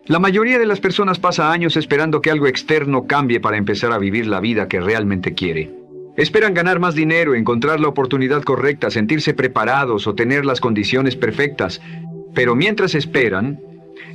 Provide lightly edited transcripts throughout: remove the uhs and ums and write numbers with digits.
La mayoría de las personas pasa años esperando que algo externo cambie para empezar a vivir la vida que realmente quiere. Esperan ganar más dinero, encontrar la oportunidad correcta, sentirse preparados o tener las condiciones perfectas. Pero mientras esperan,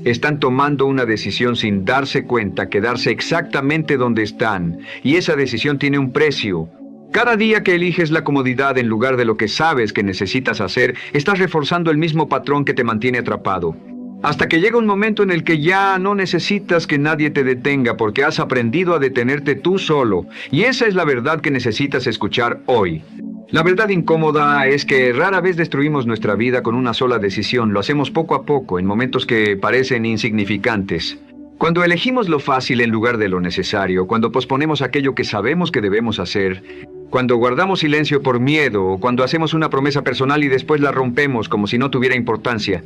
están tomando una decisión sin darse cuenta, quedarse exactamente donde están. Y esa decisión tiene un precio. Cada día que eliges la comodidad en lugar de lo que sabes que necesitas hacer, estás reforzando el mismo patrón que te mantiene atrapado. Hasta que llega un momento en el que ya no necesitas que nadie te detenga porque has aprendido a detenerte tú solo. Y esa es la verdad que necesitas escuchar hoy. La verdad incómoda es que rara vez destruimos nuestra vida con una sola decisión. Lo hacemos poco a poco, en momentos que parecen insignificantes. Cuando elegimos lo fácil en lugar de lo necesario, cuando posponemos aquello que sabemos que debemos hacer, cuando guardamos silencio por miedo o cuando hacemos una promesa personal y después la rompemos como si no tuviera importancia.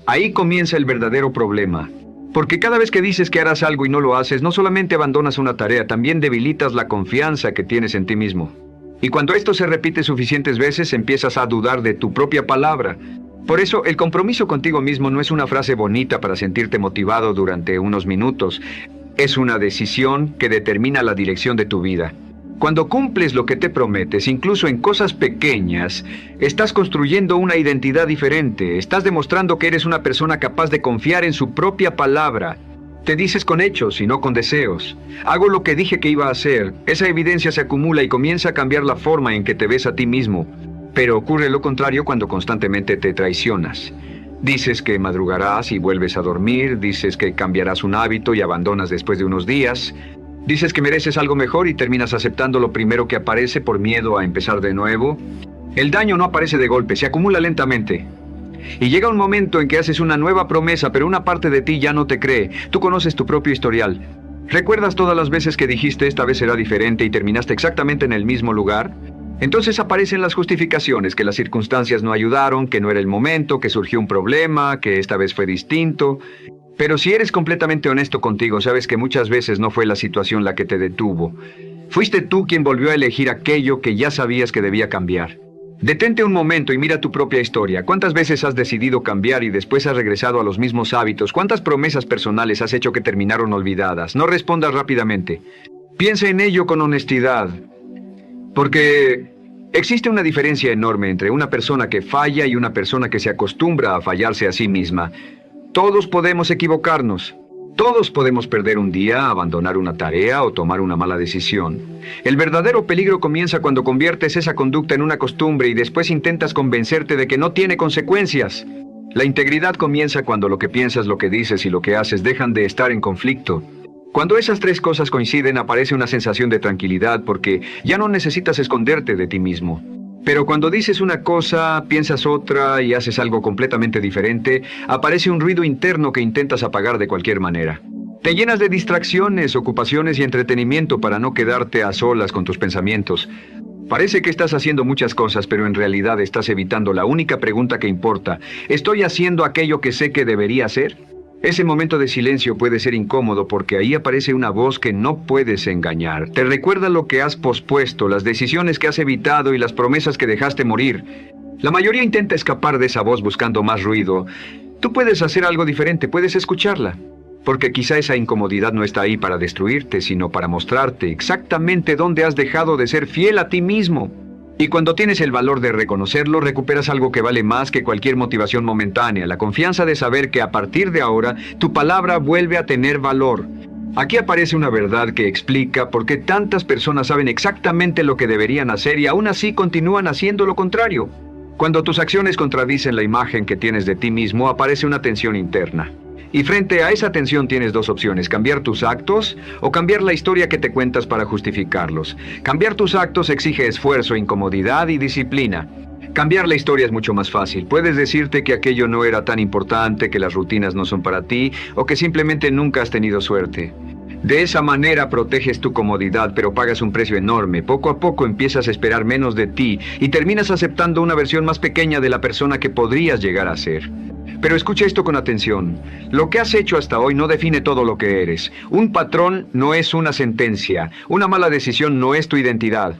Ahí comienza el verdadero problema. Porque cada vez que dices que harás algo y no lo haces, no solamente abandonas una tarea, también debilitas la confianza que tienes en ti mismo. Y cuando esto se repite suficientes veces, empiezas a dudar de tu propia palabra. Por eso, el compromiso contigo mismo no es una frase bonita para sentirte motivado durante unos minutos. Es una decisión que determina la dirección de tu vida. Cuando cumples lo que te prometes, incluso en cosas pequeñas, estás construyendo una identidad diferente. Estás demostrando que eres una persona capaz de confiar en su propia palabra. Te dices con hechos y no con deseos. Hago lo que dije que iba a hacer. Esa evidencia se acumula y comienza a cambiar la forma en que te ves a ti mismo. Pero ocurre lo contrario cuando constantemente te traicionas. Dices que madrugarás y vuelves a dormir. Dices que cambiarás un hábito y abandonas después de unos días. Dices que mereces algo mejor y terminas aceptando lo primero que aparece por miedo a empezar de nuevo. El daño no aparece de golpe, se acumula lentamente. Y llega un momento en que haces una nueva promesa, pero una parte de ti ya no te cree. Tú conoces tu propio historial. ¿Recuerdas todas las veces que dijiste esta vez será diferente y terminaste exactamente en el mismo lugar? Entonces aparecen las justificaciones, que las circunstancias no ayudaron, que no era el momento, que surgió un problema, que esta vez fue distinto. Pero si eres completamente honesto contigo, sabes que muchas veces no fue la situación la que te detuvo. Fuiste tú quien volvió a elegir aquello que ya sabías que debía cambiar. Detente un momento y mira tu propia historia. ¿Cuántas veces has decidido cambiar y después has regresado a los mismos hábitos? ¿Cuántas promesas personales has hecho que terminaron olvidadas? No respondas rápidamente. Piensa en ello con honestidad. Porque existe una diferencia enorme entre una persona que falla y una persona que se acostumbra a fallarse a sí misma. Todos podemos equivocarnos. Todos podemos perder un día, abandonar una tarea o tomar una mala decisión. El verdadero peligro comienza cuando conviertes esa conducta en una costumbre y después intentas convencerte de que no tiene consecuencias. La integridad comienza cuando lo que piensas, lo que dices y lo que haces dejan de estar en conflicto. Cuando esas tres cosas coinciden, aparece una sensación de tranquilidad porque ya no necesitas esconderte de ti mismo. Pero cuando dices una cosa, piensas otra y haces algo completamente diferente, aparece un ruido interno que intentas apagar de cualquier manera. Te llenas de distracciones, ocupaciones y entretenimiento para no quedarte a solas con tus pensamientos. Parece que estás haciendo muchas cosas, pero en realidad estás evitando la única pregunta que importa. ¿Estoy haciendo aquello que sé que debería hacer? Ese momento de silencio puede ser incómodo porque ahí aparece una voz que no puedes engañar. Te recuerda lo que has pospuesto, las decisiones que has evitado y las promesas que dejaste morir. La mayoría intenta escapar de esa voz buscando más ruido. Tú puedes hacer algo diferente, puedes escucharla. Porque quizá esa incomodidad no está ahí para destruirte, sino para mostrarte exactamente dónde has dejado de ser fiel a ti mismo. Y cuando tienes el valor de reconocerlo, recuperas algo que vale más que cualquier motivación momentánea, la confianza de saber que a partir de ahora, tu palabra vuelve a tener valor. Aquí aparece una verdad que explica por qué tantas personas saben exactamente lo que deberían hacer y aún así continúan haciendo lo contrario. Cuando tus acciones contradicen la imagen que tienes de ti mismo, aparece una tensión interna. Y frente a esa tensión tienes dos opciones: cambiar tus actos o cambiar la historia que te cuentas para justificarlos. Cambiar tus actos exige esfuerzo, incomodidad y disciplina. Cambiar la historia es mucho más fácil. Puedes decirte que aquello no era tan importante, que las rutinas no son para ti o que simplemente nunca has tenido suerte. De esa manera proteges tu comodidad, pero pagas un precio enorme. Poco a poco empiezas a esperar menos de ti y terminas aceptando una versión más pequeña de la persona que podrías llegar a ser. Pero escucha esto con atención. Lo que has hecho hasta hoy no define todo lo que eres. Un patrón no es una sentencia. Una mala decisión no es tu identidad.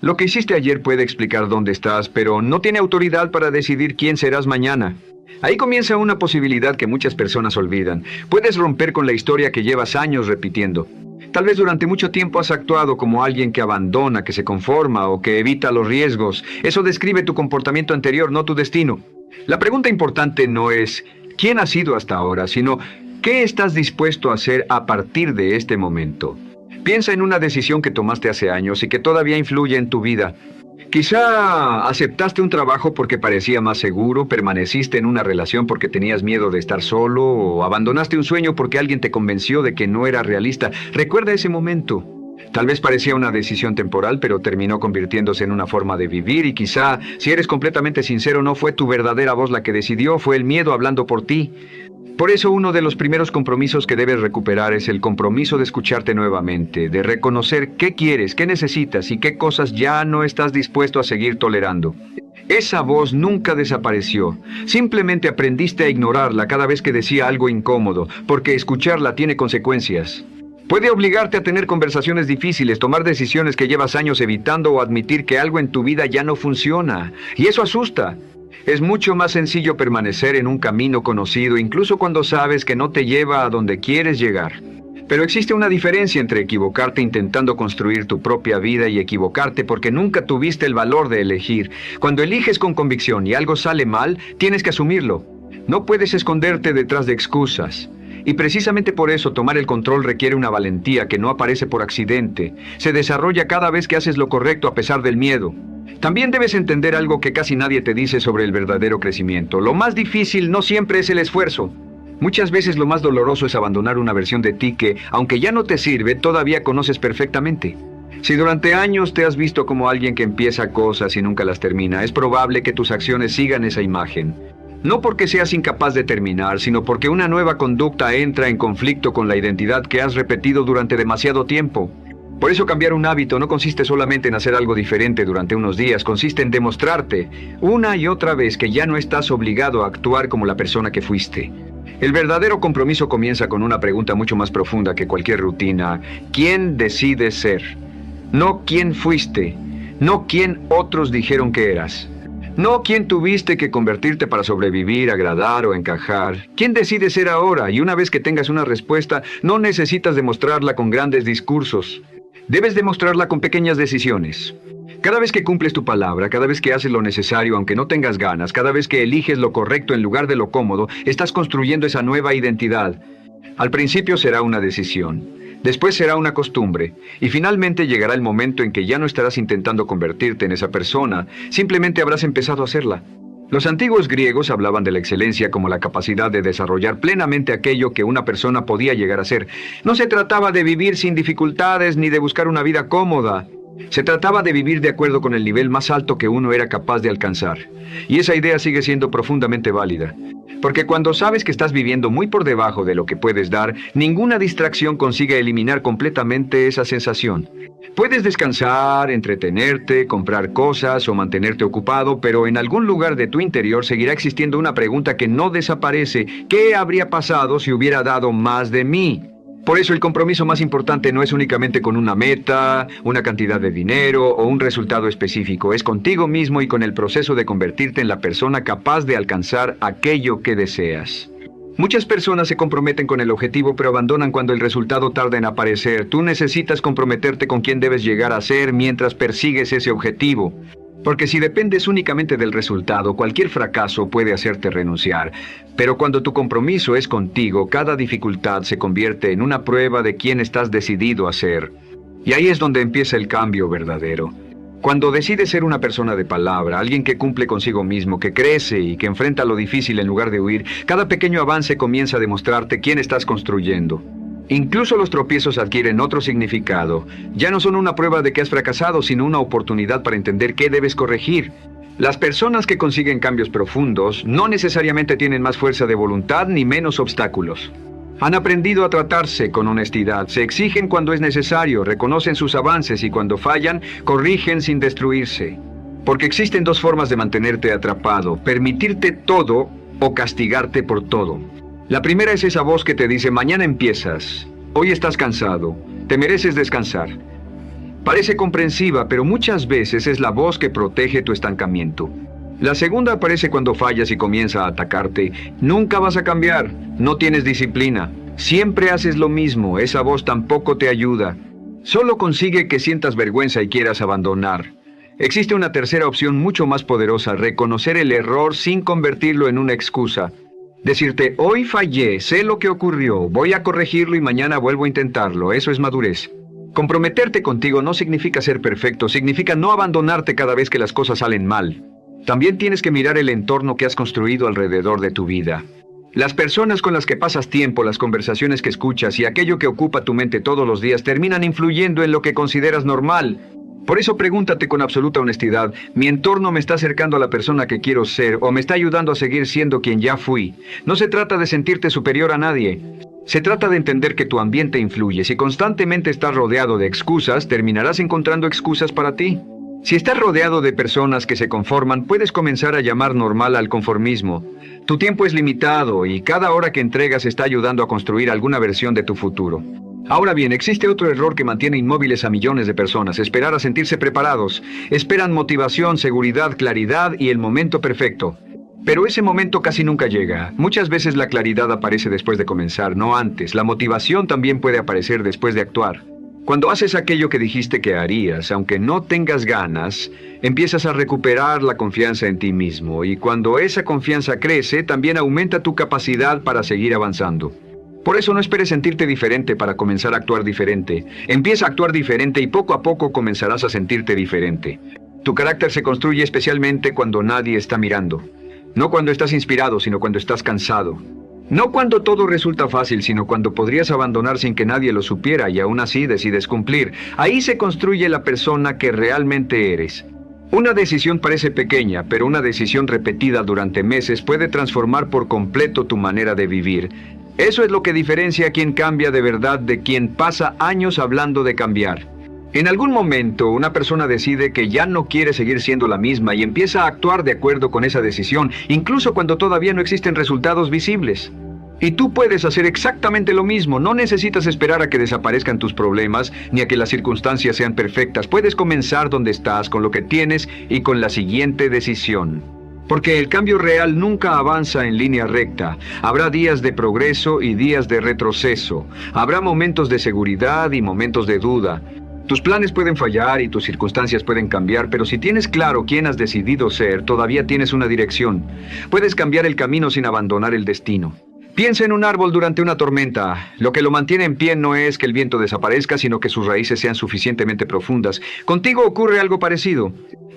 Lo que hiciste ayer puede explicar dónde estás, pero no tiene autoridad para decidir quién serás mañana. Ahí comienza una posibilidad que muchas personas olvidan. Puedes romper con la historia que llevas años repitiendo. Tal vez durante mucho tiempo has actuado como alguien que abandona, que se conforma o que evita los riesgos. Eso describe tu comportamiento anterior, no tu destino. La pregunta importante no es ¿quién has sido hasta ahora?, sino ¿qué estás dispuesto a hacer a partir de este momento? Piensa en una decisión que tomaste hace años y que todavía influye en tu vida. Quizá aceptaste un trabajo porque parecía más seguro, permaneciste en una relación porque tenías miedo de estar solo, o abandonaste un sueño porque alguien te convenció de que no era realista. Recuerda ese momento. Tal vez parecía una decisión temporal, pero terminó convirtiéndose en una forma de vivir, y quizá, si eres completamente sincero, no fue tu verdadera voz la que decidió, fue el miedo hablando por ti. Por eso uno de los primeros compromisos que debes recuperar es el compromiso de escucharte nuevamente, de reconocer qué quieres, qué necesitas y qué cosas ya no estás dispuesto a seguir tolerando. Esa voz nunca desapareció, simplemente aprendiste a ignorarla cada vez que decía algo incómodo, porque escucharla tiene consecuencias. Puede obligarte a tener conversaciones difíciles, tomar decisiones que llevas años evitando o admitir que algo en tu vida ya no funciona, y eso asusta. Es mucho más sencillo permanecer en un camino conocido, incluso cuando sabes que no te lleva a donde quieres llegar. Pero existe una diferencia entre equivocarte intentando construir tu propia vida y equivocarte porque nunca tuviste el valor de elegir. Cuando eliges con convicción y algo sale mal, tienes que asumirlo. No puedes esconderte detrás de excusas. Y precisamente por eso tomar el control requiere una valentía que no aparece por accidente. Se desarrolla cada vez que haces lo correcto a pesar del miedo. También debes entender algo que casi nadie te dice sobre el verdadero crecimiento. Lo más difícil no siempre es el esfuerzo. Muchas veces lo más doloroso es abandonar una versión de ti que, aunque ya no te sirve, todavía conoces perfectamente. Si durante años te has visto como alguien que empieza cosas y nunca las termina, es probable que tus acciones sigan esa imagen. No porque seas incapaz de terminar, sino porque una nueva conducta entra en conflicto con la identidad que has repetido durante demasiado tiempo. Por eso cambiar un hábito no consiste solamente en hacer algo diferente durante unos días, consiste en demostrarte una y otra vez que ya no estás obligado a actuar como la persona que fuiste. El verdadero compromiso comienza con una pregunta mucho más profunda que cualquier rutina. ¿Quién decides ser? No quién fuiste, no quién otros dijeron que eras. No quién tuviste que convertirte para sobrevivir, agradar o encajar. ¿Quién decides ser ahora? Y una vez que tengas una respuesta, no necesitas demostrarla con grandes discursos. Debes demostrarla con pequeñas decisiones. Cada vez que cumples tu palabra, cada vez que haces lo necesario aunque no tengas ganas, cada vez que eliges lo correcto en lugar de lo cómodo, estás construyendo esa nueva identidad. Al principio será una decisión, después será una costumbre, y finalmente llegará el momento en que ya no estarás intentando convertirte en esa persona, simplemente habrás empezado a hacerla. Los antiguos griegos hablaban de la excelencia como la capacidad de desarrollar plenamente aquello que una persona podía llegar a ser. No se trataba de vivir sin dificultades ni de buscar una vida cómoda. Se trataba de vivir de acuerdo con el nivel más alto que uno era capaz de alcanzar. Y esa idea sigue siendo profundamente válida. Porque cuando sabes que estás viviendo muy por debajo de lo que puedes dar, ninguna distracción consigue eliminar completamente esa sensación. Puedes descansar, entretenerte, comprar cosas o mantenerte ocupado, pero en algún lugar de tu interior seguirá existiendo una pregunta que no desaparece. ¿Qué habría pasado si hubiera dado más de mí? Por eso el compromiso más importante no es únicamente con una meta, una cantidad de dinero o un resultado específico. Es contigo mismo y con el proceso de convertirte en la persona capaz de alcanzar aquello que deseas. Muchas personas se comprometen con el objetivo pero abandonan cuando el resultado tarda en aparecer. Tú necesitas comprometerte con quién debes llegar a ser mientras persigues ese objetivo. Porque si dependes únicamente del resultado, cualquier fracaso puede hacerte renunciar. Pero cuando tu compromiso es contigo, cada dificultad se convierte en una prueba de quién estás decidido a ser. Y ahí es donde empieza el cambio verdadero. Cuando decides ser una persona de palabra, alguien que cumple consigo mismo, que crece y que enfrenta lo difícil en lugar de huir, cada pequeño avance comienza a demostrarte quién estás construyendo. Incluso los tropiezos adquieren otro significado. Ya no son una prueba de que has fracasado, sino una oportunidad para entender qué debes corregir. Las personas que consiguen cambios profundos no necesariamente tienen más fuerza de voluntad ni menos obstáculos. Han aprendido a tratarse con honestidad, se exigen cuando es necesario, reconocen sus avances y cuando fallan, corrigen sin destruirse. Porque existen dos formas de mantenerte atrapado: permitirte todo o castigarte por todo. La primera es esa voz que te dice: mañana empiezas, hoy estás cansado, te mereces descansar. Parece comprensiva, pero muchas veces es la voz que protege tu estancamiento. La segunda aparece cuando fallas y comienza a atacarte. Nunca vas a cambiar, no tienes disciplina. Siempre haces lo mismo, esa voz tampoco te ayuda. Solo consigue que sientas vergüenza y quieras abandonar. Existe una tercera opción mucho más poderosa: reconocer el error sin convertirlo en una excusa. Decirte, hoy fallé, sé lo que ocurrió, voy a corregirlo y mañana vuelvo a intentarlo. Eso es madurez. Comprometerte contigo no significa ser perfecto, significa no abandonarte cada vez que las cosas salen mal. También tienes que mirar el entorno que has construido alrededor de tu vida. Las personas con las que pasas tiempo, las conversaciones que escuchas y aquello que ocupa tu mente todos los días terminan influyendo en lo que consideras normal. Por eso pregúntate con absoluta honestidad: ¿mi entorno me está acercando a la persona que quiero ser o me está ayudando a seguir siendo quien ya fui? No se trata de sentirte superior a nadie. Se trata de entender que tu ambiente influye. Si constantemente estás rodeado de excusas, terminarás encontrando excusas para ti. Si estás rodeado de personas que se conforman, puedes comenzar a llamar normal al conformismo. Tu tiempo es limitado y cada hora que entregas está ayudando a construir alguna versión de tu futuro. Ahora bien, existe otro error que mantiene inmóviles a millones de personas: esperar a sentirse preparados. Esperan motivación, seguridad, claridad y el momento perfecto. Pero ese momento casi nunca llega. Muchas veces la claridad aparece después de comenzar, no antes. La motivación también puede aparecer después de actuar. Cuando haces aquello que dijiste que harías, aunque no tengas ganas, empiezas a recuperar la confianza en ti mismo. Y cuando esa confianza crece, también aumenta tu capacidad para seguir avanzando. Por eso no esperes sentirte diferente para comenzar a actuar diferente. Empieza a actuar diferente y poco a poco comenzarás a sentirte diferente. Tu carácter se construye especialmente cuando nadie está mirando. No cuando estás inspirado, sino cuando estás cansado. No cuando todo resulta fácil, sino cuando podrías abandonar sin que nadie lo supiera y aún así decides cumplir. Ahí se construye la persona que realmente eres. Una decisión parece pequeña, pero una decisión repetida durante meses puede transformar por completo tu manera de vivir. Eso es lo que diferencia a quien cambia de verdad de quien pasa años hablando de cambiar. En algún momento, una persona decide que ya no quiere seguir siendo la misma y empieza a actuar de acuerdo con esa decisión, incluso cuando todavía no existen resultados visibles. Y tú puedes hacer exactamente lo mismo. No necesitas esperar a que desaparezcan tus problemas, ni a que las circunstancias sean perfectas. Puedes comenzar donde estás, con lo que tienes y con la siguiente decisión. Porque el cambio real nunca avanza en línea recta. Habrá días de progreso y días de retroceso. Habrá momentos de seguridad y momentos de duda. Tus planes pueden fallar y tus circunstancias pueden cambiar, pero si tienes claro quién has decidido ser, todavía tienes una dirección. Puedes cambiar el camino sin abandonar el destino. Piensa en un árbol durante una tormenta. Lo que lo mantiene en pie no es que el viento desaparezca, sino que sus raíces sean suficientemente profundas. Contigo ocurre algo parecido.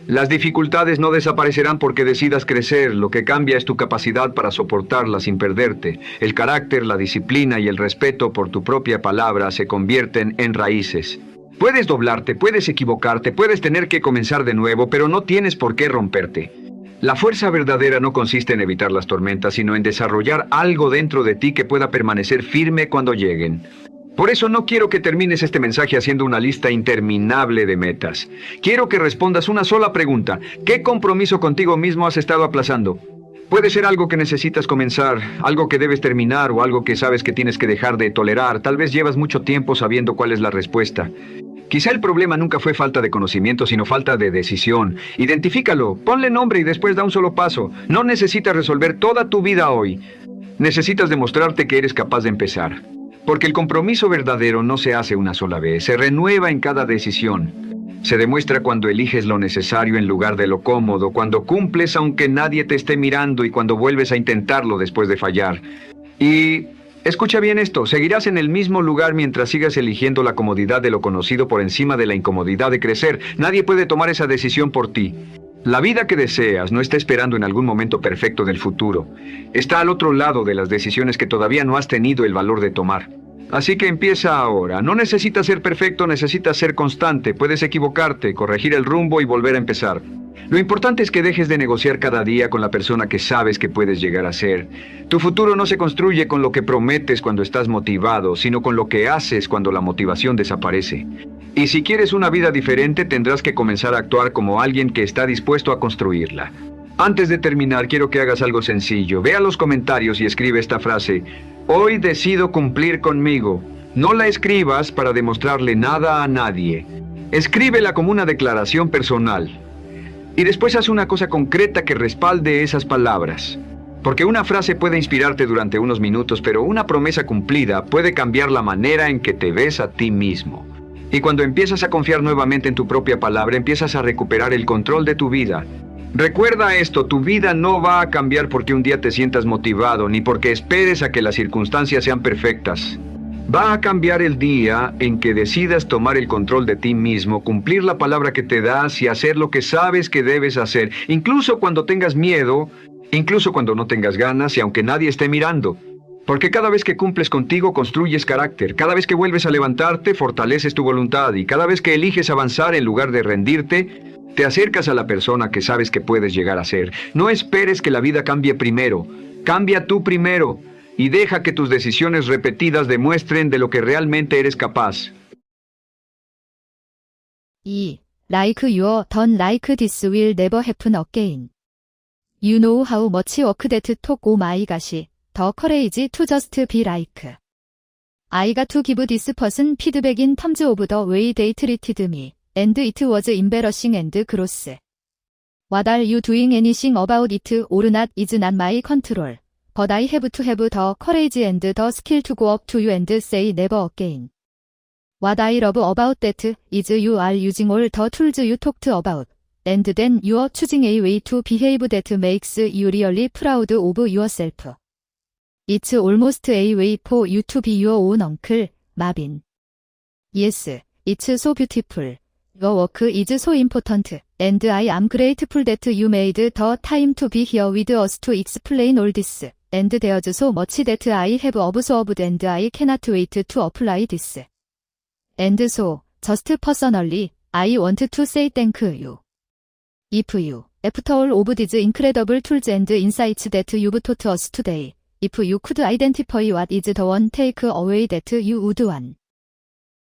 Las dificultades no desaparecerán porque decidas crecer. Lo que cambia es tu capacidad para soportarlas sin perderte. El carácter, la disciplina y el respeto por tu propia palabra se convierten en raíces. Puedes doblarte, puedes equivocarte, puedes tener que comenzar de nuevo, pero no tienes por qué romperte. La fuerza verdadera no consiste en evitar las tormentas, sino en desarrollar algo dentro de ti que pueda permanecer firme cuando lleguen. Por eso no quiero que termines este mensaje haciendo una lista interminable de metas. Quiero que respondas una sola pregunta: ¿qué compromiso contigo mismo has estado aplazando? Puede ser algo que necesitas comenzar, algo que debes terminar o algo que sabes que tienes que dejar de tolerar. Tal vez llevas mucho tiempo sabiendo cuál es la respuesta. Quizá el problema nunca fue falta de conocimiento, sino falta de decisión. Identifícalo, ponle nombre y después da un solo paso. No necesitas resolver toda tu vida hoy. Necesitas demostrarte que eres capaz de empezar. Porque el compromiso verdadero no se hace una sola vez, se renueva en cada decisión. Se demuestra cuando eliges lo necesario en lugar de lo cómodo, cuando cumples aunque nadie te esté mirando y cuando vuelves a intentarlo después de fallar. Y escucha bien esto: seguirás en el mismo lugar mientras sigas eligiendo la comodidad de lo conocido por encima de la incomodidad de crecer. Nadie puede tomar esa decisión por ti. La vida que deseas no está esperando en algún momento perfecto del futuro. Está al otro lado de las decisiones que todavía no has tenido el valor de tomar. Así que empieza ahora. No necesitas ser perfecto, necesitas ser constante. Puedes equivocarte, corregir el rumbo y volver a empezar. Lo importante es que dejes de negociar cada día con la persona que sabes que puedes llegar a ser. Tu futuro no se construye con lo que prometes cuando estás motivado, sino con lo que haces cuando la motivación desaparece. Y si quieres una vida diferente, tendrás que comenzar a actuar como alguien que está dispuesto a construirla. Antes de terminar, quiero que hagas algo sencillo. Ve a los comentarios y escribe esta frase: hoy decido cumplir conmigo. No la escribas para demostrarle nada a nadie. Escríbela como una declaración personal. Y después haz una cosa concreta que respalde esas palabras. Porque una frase puede inspirarte durante unos minutos, pero una promesa cumplida puede cambiar la manera en que te ves a ti mismo. Y cuando empiezas a confiar nuevamente en tu propia palabra, empiezas a recuperar el control de tu vida. Recuerda esto, tu vida no va a cambiar porque un día te sientas motivado, ni porque esperes a que las circunstancias sean perfectas. Va a cambiar el día en que decidas tomar el control de ti mismo, cumplir la palabra que te das y hacer lo que sabes que debes hacer, incluso cuando tengas miedo, incluso cuando no tengas ganas y aunque nadie esté mirando. Porque cada vez que cumples contigo, construyes carácter. Cada vez que vuelves a levantarte, fortaleces tu voluntad. Y cada vez que eliges avanzar en lugar de rendirte, te acercas a la persona que sabes que puedes llegar a ser. No esperes que la vida cambie primero. Cambia tú primero. Y deja que tus decisiones repetidas demuestren de lo que realmente eres capaz. 2. Like your done like this will never happen again. You know how much work that took. Oh my gosh. The courage to just be like. I got to give this person feedback in terms of the way they treated me, and it was embarrassing and gross. What are you doing anything about it or not is not my control. But I have to have the courage and the skill to go up to you and say never again. What I love about that is you are using all the tools you talked about, and then you are choosing a way to behave that makes you really proud of yourself. It's almost a way for you to be your own uncle, Marvin. Yes, it's so beautiful. Your work is so important, and I am grateful that you made the time to be here with us to explain all this. And there's so much that I have observed and I cannot wait to apply this. And so, just personally, I want to say thank you. If you, after all of these incredible tools and insights that you've taught us today, if you could identify what is the one take away that you would want.